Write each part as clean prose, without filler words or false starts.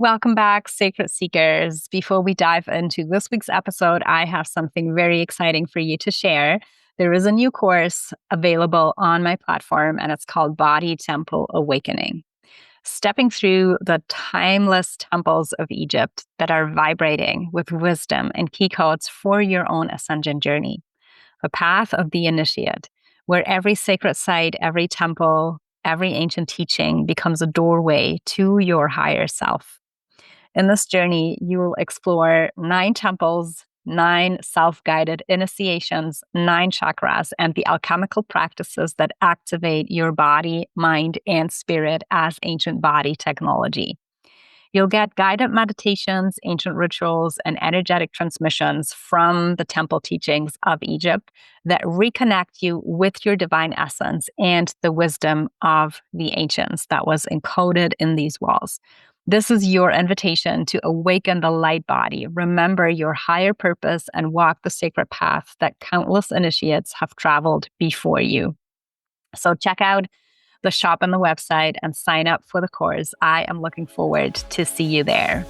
Welcome back, Sacred Seekers. Before we dive into this week's episode, I have something very exciting for you to share. There is a new course available on my platform, and it's called Body Temple Awakening. Stepping through the timeless temples of Egypt that are vibrating with wisdom and key codes for your own ascension journey. The path of the initiate, where every sacred site, every temple, every ancient teaching becomes a doorway to your higher self. In this journey, you will explore 9 temples, 9 self-guided initiations, 9 chakras, and the alchemical practices that activate your body, mind, and spirit as ancient body technology. You'll get guided meditations, ancient rituals, and energetic transmissions from the temple teachings of Egypt that reconnect you with your divine essence and the wisdom of the ancients that was encoded in these walls. This is your invitation to awaken the light body, remember your higher purpose, and walk the sacred path that countless initiates have traveled before you. So check out the shop on the website and sign up for the course. I am looking forward to see you there.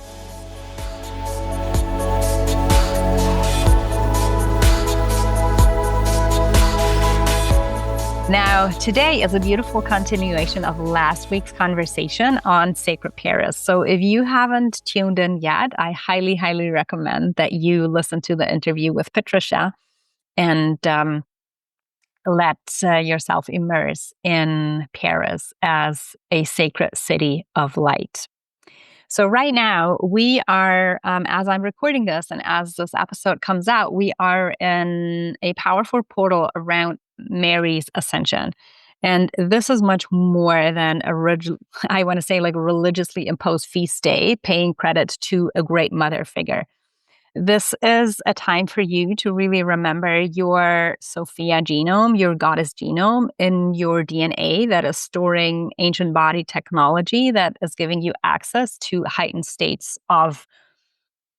Now, today is a beautiful continuation of last week's conversation on sacred Paris. So if you haven't tuned in yet, I highly, highly recommend that you listen to the interview with Patricia and let yourself immerse in Paris as a sacred city of light. So right now, we are, as I'm recording this and as this episode comes out, we are in a powerful portal around Mary's ascension. And this is much more than I want to say like religiously imposed feast day, paying credit to a great mother figure. This is a time for you to really remember your Sophia genome, your goddess genome in your DNA that is storing ancient body technology that is giving you access to heightened states of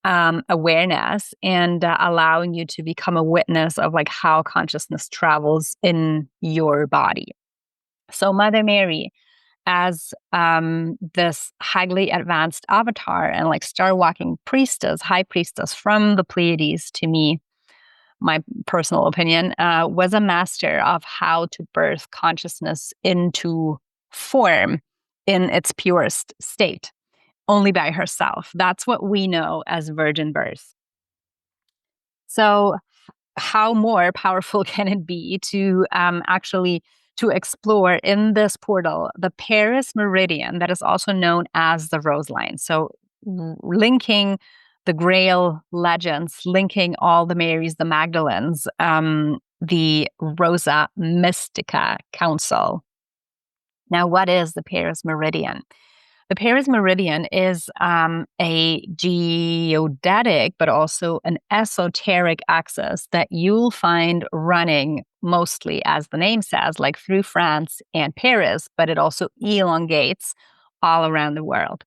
awareness and allowing you to become a witness of like how consciousness travels in your body. So Mother Mary, as this highly advanced avatar and like star walking priestess, high priestess from the Pleiades, to me, my personal opinion, was a master of how to birth consciousness into form in its purest state, only by herself. That's what we know as virgin birth. So how more powerful can it be to actually to explore in this portal the Paris Meridian that is also known as the Rose Line. So linking the Grail legends, linking all the Marys, the Magdalenes, the Rosa Mystica Council. Now, what is the Paris Meridian? The Paris Meridian is a geodetic, but also an esoteric axis that you'll find running mostly, as the name says, like through France and Paris, but it also elongates all around the world.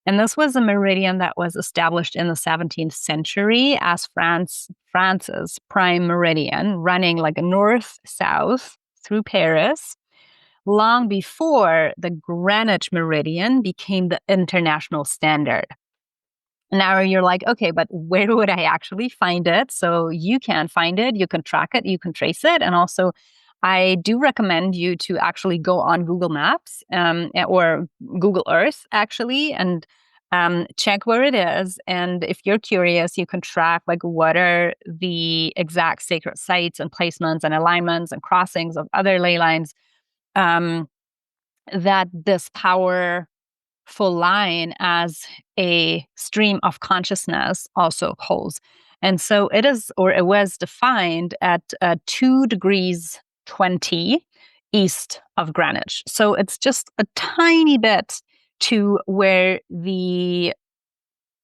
And this was a meridian that was established in the 17th century as France's prime meridian, running like a north-south through Paris, long before the Greenwich Meridian became the international standard. Now you're like, okay, but where would I actually find it? So you can find it, you can track it, you can trace it. And also, I do recommend you to actually go on Google Maps or Google Earth, actually, and check where it is. And if you're curious, you can track like what are the exact sacred sites and placements and alignments and crossings of other ley lines that this powerful line as a stream of consciousness also holds. And so it is, or it was defined at 2 degrees 20 east of Greenwich. So it's just a tiny bit to where the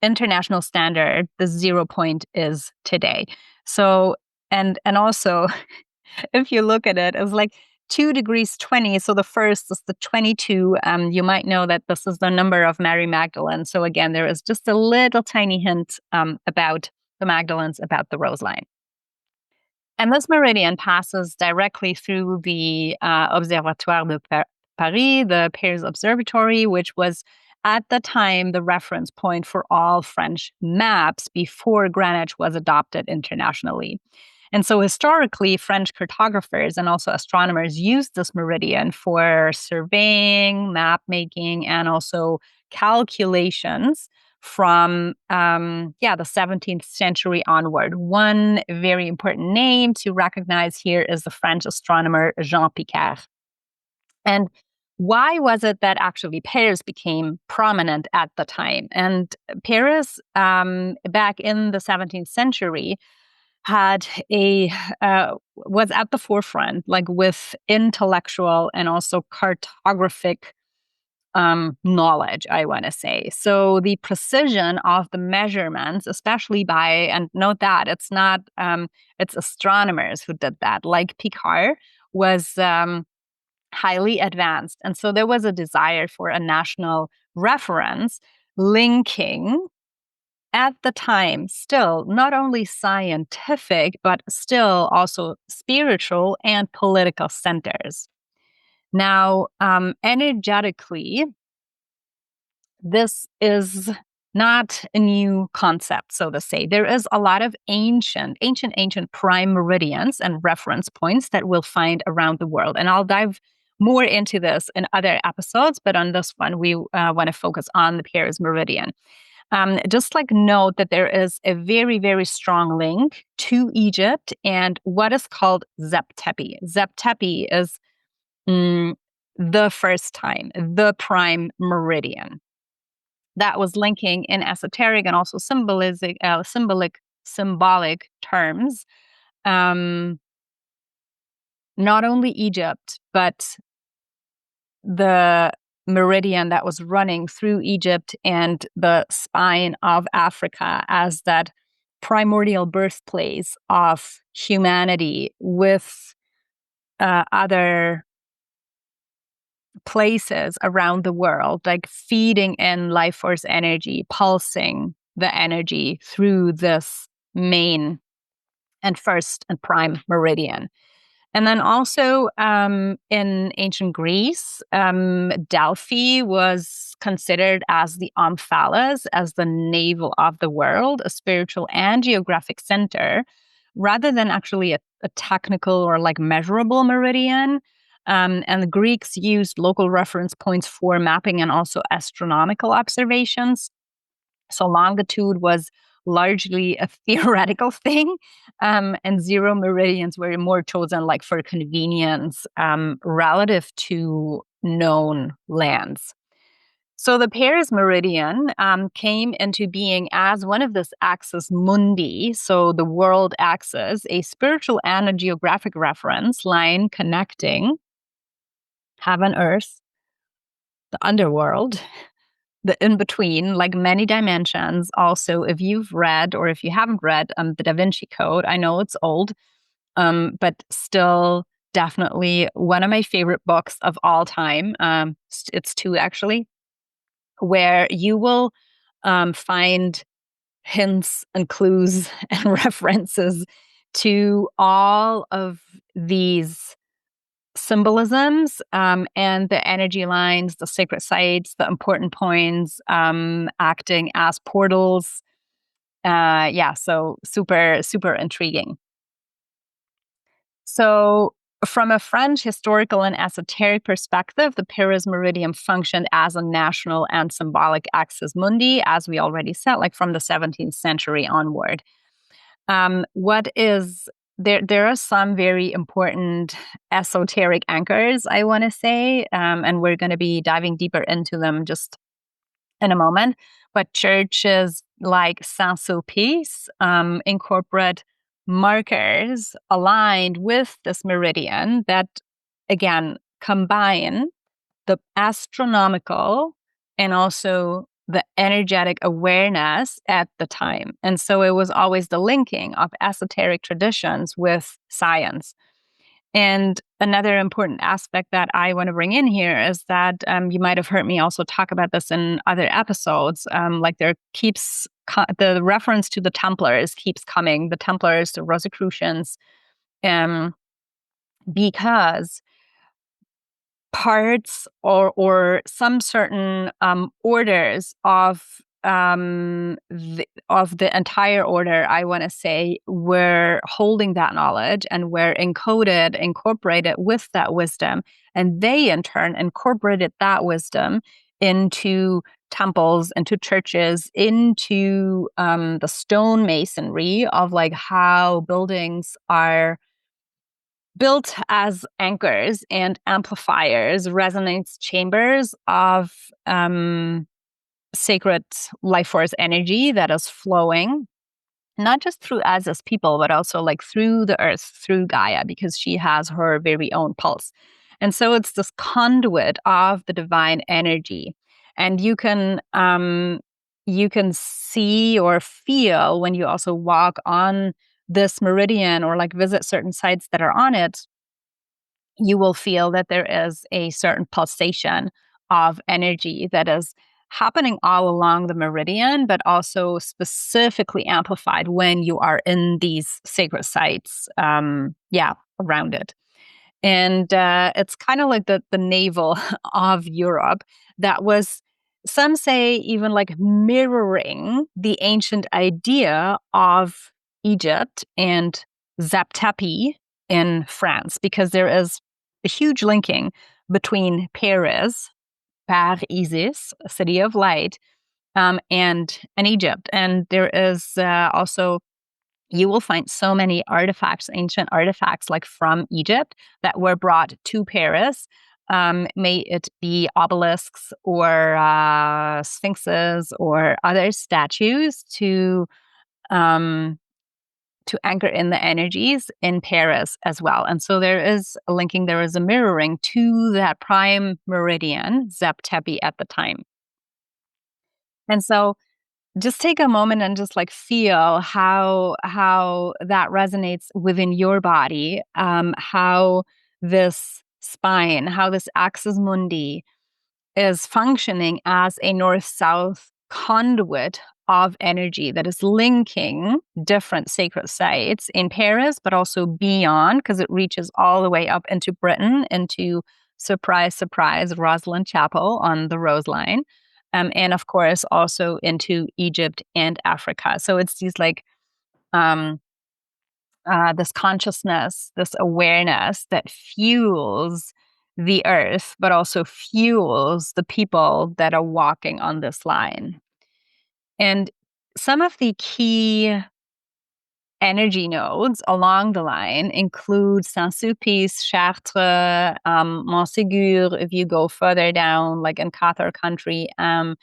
international standard, the 0 point, is today. So, and also, if you look at it, it's like 2 degrees 20. So the first is the 22. You might know that this is the number of Mary Magdalene. So again, there is just a little tiny hint about the Magdalenes, about the Rose Line. And this meridian passes directly through the Observatoire de Paris, the Paris Observatory, which was at the time the reference point for all French maps before Greenwich was adopted internationally. And so historically, French cartographers and also astronomers used this meridian for surveying, map making, and also calculations from the 17th century onward. One very important name to recognize here is the French astronomer Jean Picard. And why was it that actually Paris became prominent at the time? And Paris, back in the 17th century, was at the forefront, like with intellectual and also cartographic knowledge, I want to say. So the precision of the measurements, especially and note that it's not, it's astronomers who did that, like Picard was highly advanced. And so there was a desire for a national reference linking at the time still not only scientific, but still also spiritual and political centers. Now, energetically, this is not a new concept, so to say. There is a lot of ancient prime meridians and reference points that we'll find around the world. And I'll dive more into this in other episodes, but on this one, we want to focus on the Paris Meridian. Just like note that there is a very, very strong link to Egypt and what is called Zep Tepi. Zep Tepi is the first time, the prime meridian. That was linking in esoteric and also symbolic terms, not only Egypt, but the meridian that was running through Egypt and the spine of Africa as that primordial birthplace of humanity with other places around the world, like feeding in life force energy, pulsing the energy through this main and first and prime meridian. And then also in ancient Greece, Delphi was considered as the omphalos, as the navel of the world, a spiritual and geographic center, rather than actually a technical or like measurable meridian. And the Greeks used local reference points for mapping and also astronomical observations. So longitude was largely a theoretical thing, and zero meridians were more chosen like for convenience relative to known lands. So the Paris Meridian came into being as one of this axis mundi, so the world axis, a spiritual and a geographic reference line connecting heaven, earth, the underworld, the in-between, like many dimensions. Also, if you've read or if you haven't read the Da Vinci Code, I know it's old, but still definitely one of my favorite books of all time. It's two, actually, where you will find hints and clues and references to all of these symbolisms and the energy lines, the sacred sites, the important points acting as portals. So super, super intriguing. So from a French historical and esoteric perspective, the Paris Meridian functioned as a national and symbolic axis mundi, as we already said, like from the 17th century onward. There are some very important esoteric anchors, I want to say, and we're going to be diving deeper into them just in a moment. But churches like Saint-Sulpice incorporate markers aligned with this meridian that, again, combine the astronomical and also the energetic awareness at the time. And so it was always the linking of esoteric traditions with science. And another important aspect that I want to bring in here is that you might have heard me also talk about this in other episodes. Like the reference to the Templars keeps coming, the Templars, the Rosicrucians, because parts or some certain orders of the entire order, I want to say, were holding that knowledge and were incorporated with that wisdom. And they, in turn, incorporated that wisdom into temples, into churches, into the stone masonry of like how buildings are built as anchors and amplifiers, resonance chambers of sacred life force energy that is flowing, not just through us as people, but also like through the earth, through Gaia, because she has her very own pulse. And so it's this conduit of the divine energy. And you can see or feel when you also walk on this meridian or like visit certain sites that are on it, you will feel that there is a certain pulsation of energy that is happening all along the meridian, but also specifically amplified when you are in these sacred sites, around it. And it's kind of like the navel of Europe that was, some say, even like mirroring the ancient idea of Egypt and Zep Tepi in France, because there is a huge linking between Paris, Paris, city of light, and Egypt. And there is also, you will find so many artifacts, ancient artifacts, like from Egypt that were brought to Paris. May it be obelisks or sphinxes or other statues um, to anchor in the energies in Paris as well. And so there is a linking, there is a mirroring to that prime meridian, Zep Tepi, at the time. And so just take a moment and just like feel how that resonates within your body, how this spine, how this axis mundi is functioning as a north-south conduit of energy that is linking different sacred sites in Paris, but also beyond, because it reaches all the way up into Britain, into, surprise, surprise, Rosslyn Chapel on the Rose Line, and of course also into Egypt and Africa. So it's these like um, this consciousness, this awareness that fuels the earth, but also fuels the people that are walking on this line. And some of the key energy nodes along the line include Saint-Sulpice, Chartres, Montségur. If you go further down, like in Cathar country, Mont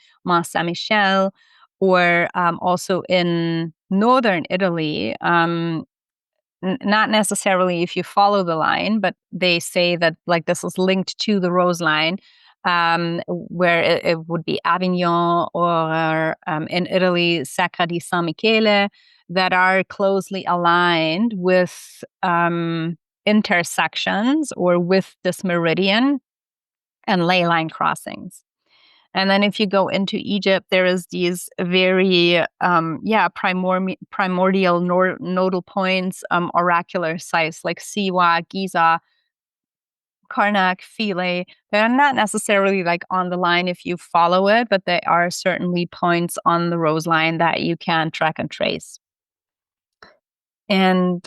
Saint-Michel, or also in northern Italy, not necessarily if you follow the line, but they say that like this is linked to the Rose Line, where it would be Avignon, or in Italy, Sacra di San Michele, that are closely aligned with intersections or with this meridian and ley line crossings. And then if you go into Egypt, there is these very, primordial nodal points, oracular sites like Siwa, Giza, Karnak, Philae. They're not necessarily like on the line if you follow it, but they are certainly points on the Rose Line that you can track and trace. And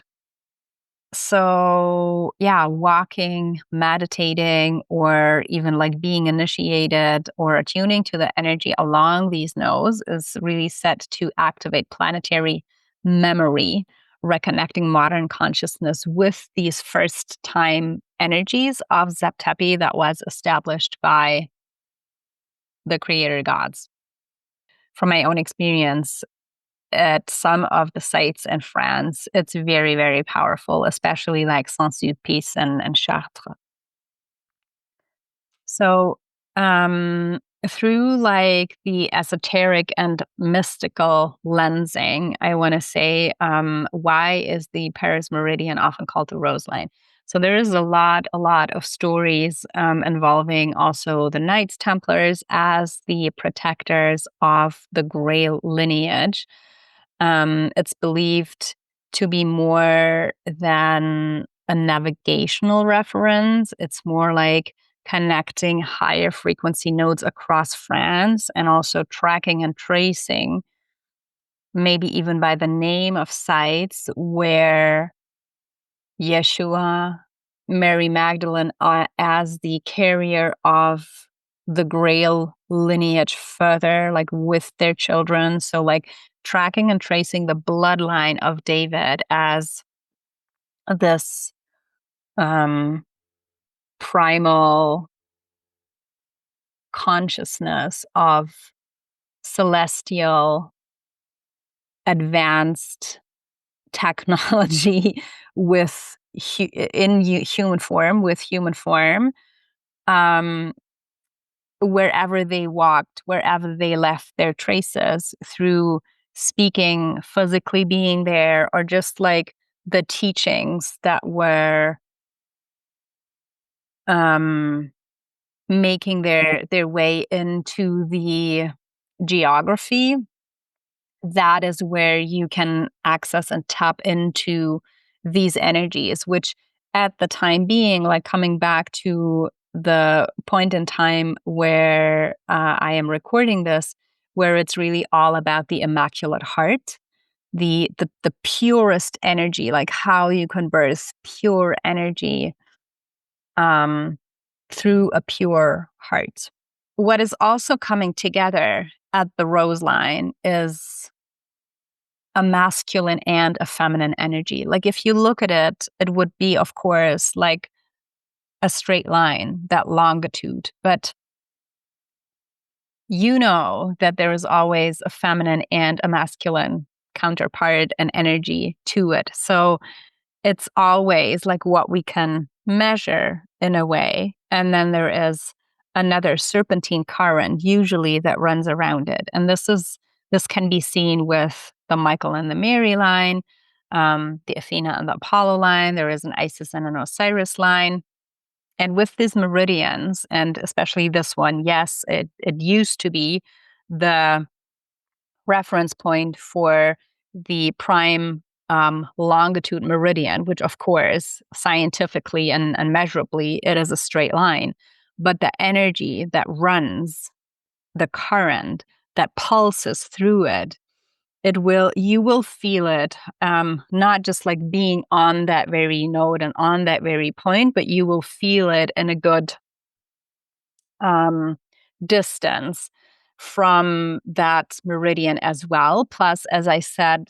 so, yeah, walking, meditating, or even like being initiated or attuning to the energy along these nodes is really set to activate planetary memory, reconnecting modern consciousness with these first time energies of Zep Tepi that was established by the creator gods. From my own experience, at some of the sites in France, it's very, very powerful, especially like Saint-Sulpice and Chartres. So, through like the esoteric and mystical lensing, I want to say, why is the Paris Meridian often called the Rose Line? So there is a lot of stories involving also the Knights Templars as the protectors of the Grail lineage. It's believed to be more than a navigational reference. It's more like connecting higher frequency nodes across France, and also tracking and tracing, maybe even by the name of sites where Yeshua, Mary Magdalene, as the carrier of the Grail lineage further, like with their children. So like tracking and tracing the bloodline of David as this primal consciousness of celestial advanced technology with human form, wherever they walked, wherever they left their traces, through speaking, physically being there, or just like the teachings that were making their way into the geography. That is where you can access and tap into these energies, which at the time being, like coming back to the point in time where I am recording this, where it's really all about the Immaculate Heart, the purest energy, like how you can birth pure energy through a pure heart. What is also coming together at the rose line is a masculine and a feminine energy. Like if you look at it, it would be, of course, like a straight line, that longitude. But you know that there is always a feminine and a masculine counterpart and energy to it. So it's always like what we can measure in a way. And then there is another serpentine current, usually, that runs around it. And this can be seen with the Michael and the Mary line, the Athena and the Apollo line. There is an Isis and an Osiris line. And with these meridians, and especially this one, yes, it used to be the reference point for the prime longitude meridian, which of course, scientifically and measurably, it is a straight line. But the energy that runs the current, that pulses through it, you will feel it, not just like being on that very node and on that very point, but you will feel it in a good distance from that meridian as well. Plus, as I said,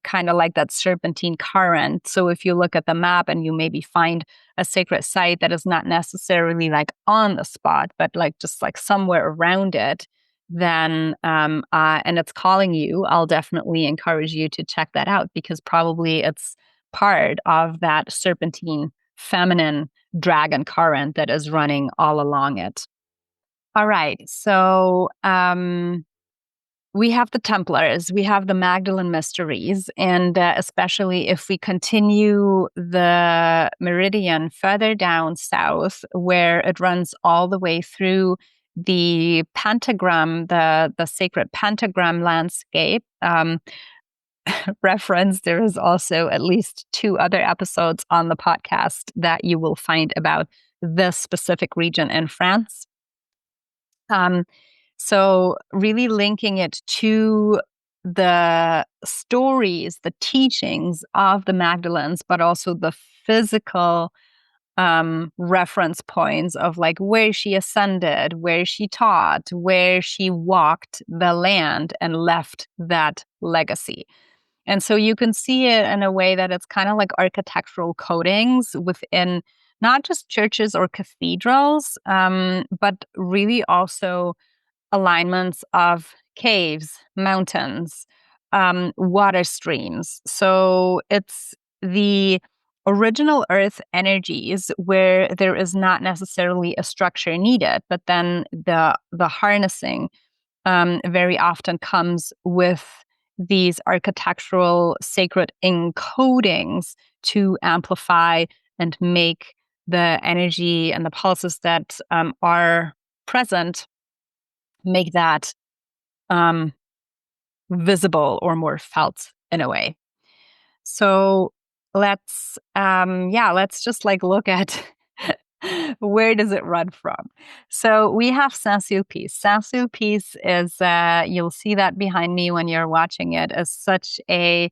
kind of like that serpentine current. So if you look at the map and you maybe find a sacred site that is not necessarily like on the spot, but like just like somewhere around it, then and it's calling you, I'll definitely encourage you to check that out, because probably it's part of that serpentine feminine dragon current that is running all along it. All right, so we have the Templars, we have the Magdalene Mysteries, and especially if we continue the meridian further down south, where it runs all the way through the pentagram, the sacred pentagram landscape. Reference, there is also at least 2 other episodes on the podcast that you will find about this specific region in France. So really linking it to the stories, the teachings of the Magdalenes, but also the physical reference points of like where she ascended, where she taught, where she walked the land and left that legacy. And so you can see it in a way that it's kind of like architectural codings within not just churches or cathedrals, but really also alignments of caves, mountains, water streams. So it's the original earth energies where there is not necessarily a structure needed, but then the harnessing very often comes with these architectural sacred encodings to amplify and make the energy and the pulses that are present, make that visible or more felt in a way. So let's just like look at Where does it run from? So we have Saint-Sulpice. Saint-Sulpice is, you'll see that behind me when you're watching it, is such a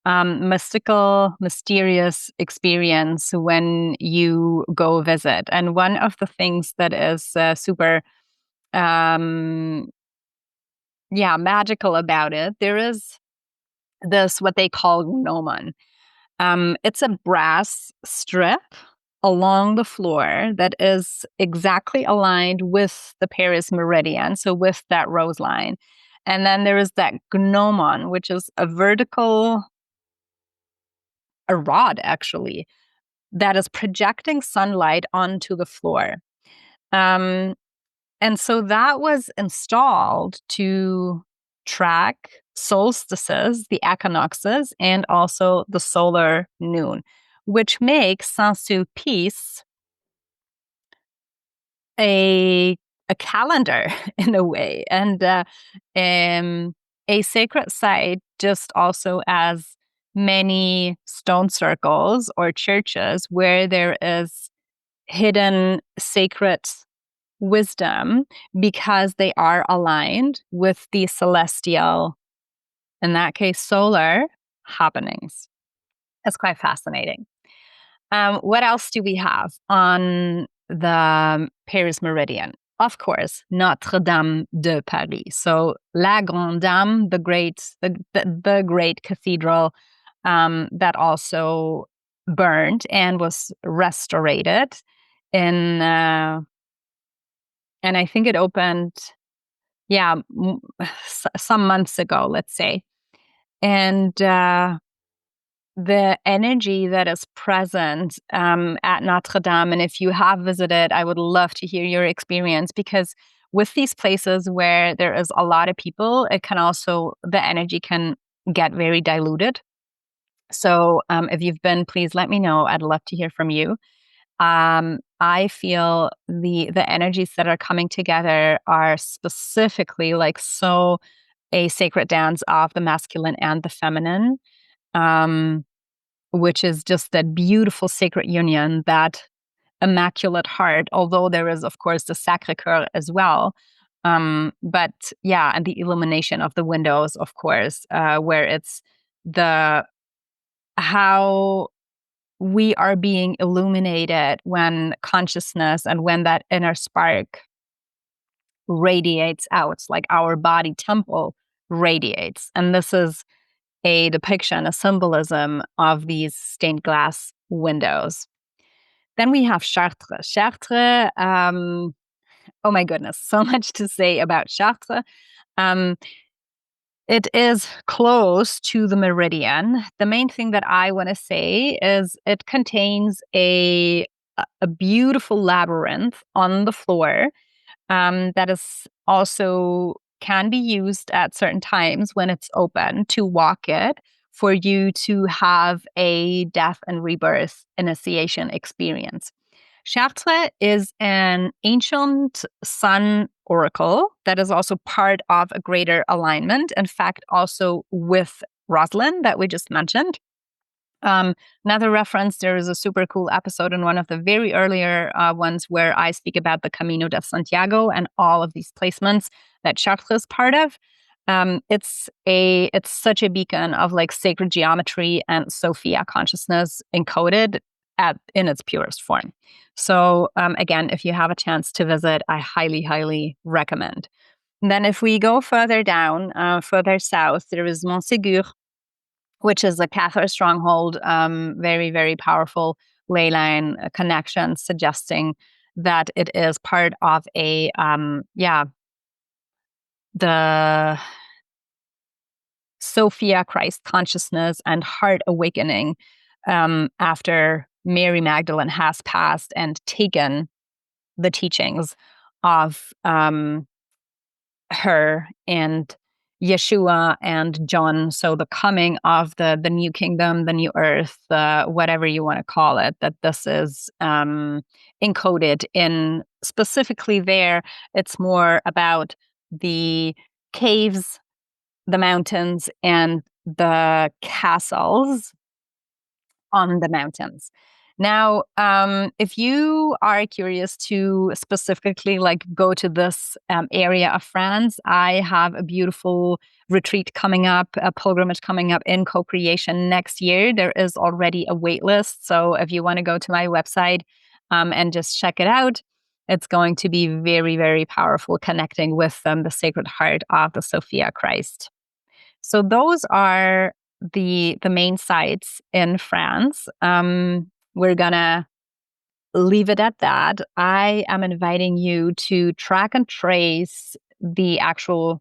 mystical, mysterious experience when you go visit. And one of the things that is super, magical about it, there is this what they call gnomon. It's a brass strip along the floor that is exactly aligned with the Paris Meridian, so with that rose line. And then there is that gnomon, which is a rod actually, that is projecting sunlight onto the floor. Um, and so that was installed to track solstices, the equinoxes, and also the solar noon, which makes Saint-Sulpice a calendar in a way, and a sacred site, just also as many stone circles or churches where there is hidden sacred wisdom because they are aligned with the celestial, in that case, solar happenings. It's quite fascinating. What else do we have on the Paris Meridian? Of course, Notre Dame de Paris. So La Grande Dame, the great cathedral that also burned and was restored in, and I think it opened, some months ago, let's say. And the energy that is present at Notre Dame. And if you have visited, I would love to hear your experience, because with these places where there is a lot of people, the energy can get very diluted. So if you've been, please let me know. I'd love to hear from you. I feel the energies that are coming together are specifically like so a sacred dance of the masculine and the feminine. Which is just that beautiful sacred union, that immaculate heart, although there is, of course, the Sacré-Cœur as well. And the illumination of the windows, of course, where it's how we are being illuminated when consciousness and when that inner spark radiates out, like our body temple radiates. And this is a depiction, a symbolism of these stained glass windows. Then we have Chartres. Chartres, oh my goodness, so much to say about Chartres. It is close to the meridian. The main thing that I want to say is it contains a beautiful labyrinth on the floor that is also can be used at certain times when it's open to walk it, for you to have a death and rebirth initiation experience. Chartres is an ancient sun oracle that is also part of a greater alignment, in fact, also with Rosalind that we just mentioned. Another reference, there is a super cool episode in one of the very earlier ones where I speak about the Camino de Santiago and all of these placements that Chartres is part of. It's such a beacon of like sacred geometry and Sophia consciousness encoded in its purest form. So again, if you have a chance to visit, I highly, highly recommend. And then if we go further down, further south, there is Montségur, which is a Catholic stronghold, very, very powerful ley line connection, suggesting that it is part of the Sophia Christ consciousness and heart awakening after Mary Magdalene has passed and taken the teachings of her and Yeshua and John. So the coming of the new kingdom, the new earth, whatever you want to call it, that this is encoded in specifically there. It's more about the caves, the mountains, and the castles on the mountains. Now, if you are curious to specifically like go to this area of France, I have a beautiful retreat coming up, a pilgrimage coming up in co-creation next year. There is already a wait list. So if you want to go to my website and just check it out, it's going to be very, very powerful, connecting with the Sacred Heart of the Sophia Christ. So those are the main sites in France. We're gonna leave it at that. I am inviting you to track and trace the actual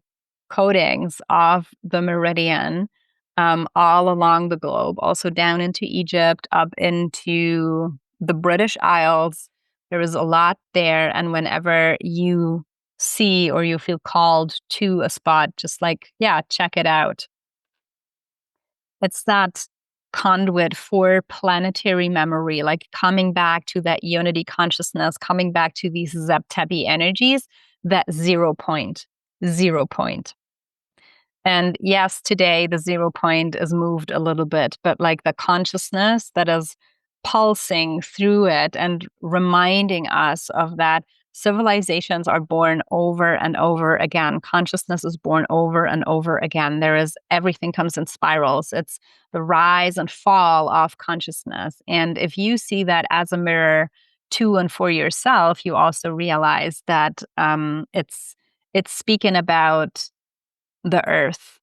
codings of the meridian all along the globe, also down into Egypt, up into the British Isles. There is a lot there. And whenever you see or you feel called to a spot, just like, yeah, check it out. It's that conduit for planetary memory, like coming back to that unity consciousness, coming back to these Zep Tepi energies, that 0 point, 0 point. And yes, today the 0 point is moved a little bit, but like the consciousness that is pulsing through it and reminding us of that civilizations are born over and over again. Consciousness is born over and over again. Everything comes in spirals. It's the rise and fall of consciousness. And if you see that as a mirror to and for yourself, you also realize that it's speaking about the earth.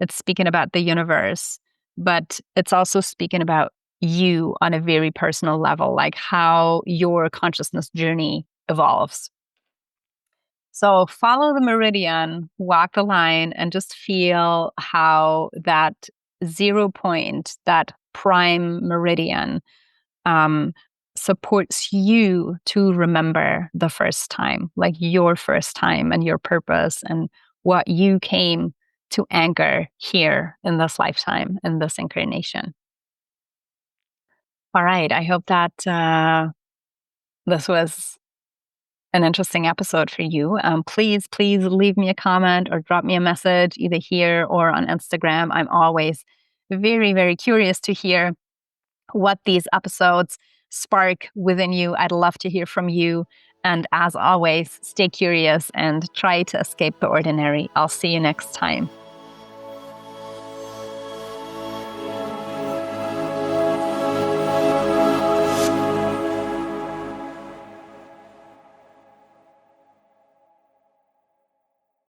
It's speaking about the universe, but it's also speaking about you on a very personal level, like how your consciousness journey evolves. So follow the meridian, walk the line, and just feel how that 0 point, that prime meridian, supports you to remember the first time, like your first time and your purpose and what you came to anchor here in this lifetime, in this incarnation. All right. I hope that this was an interesting episode for you. Please leave me a comment or drop me a message either here or on Instagram. I'm always very, very curious to hear what these episodes spark within you. I'd love to hear from you. And as always, stay curious and try to escape the ordinary. I'll see you next time.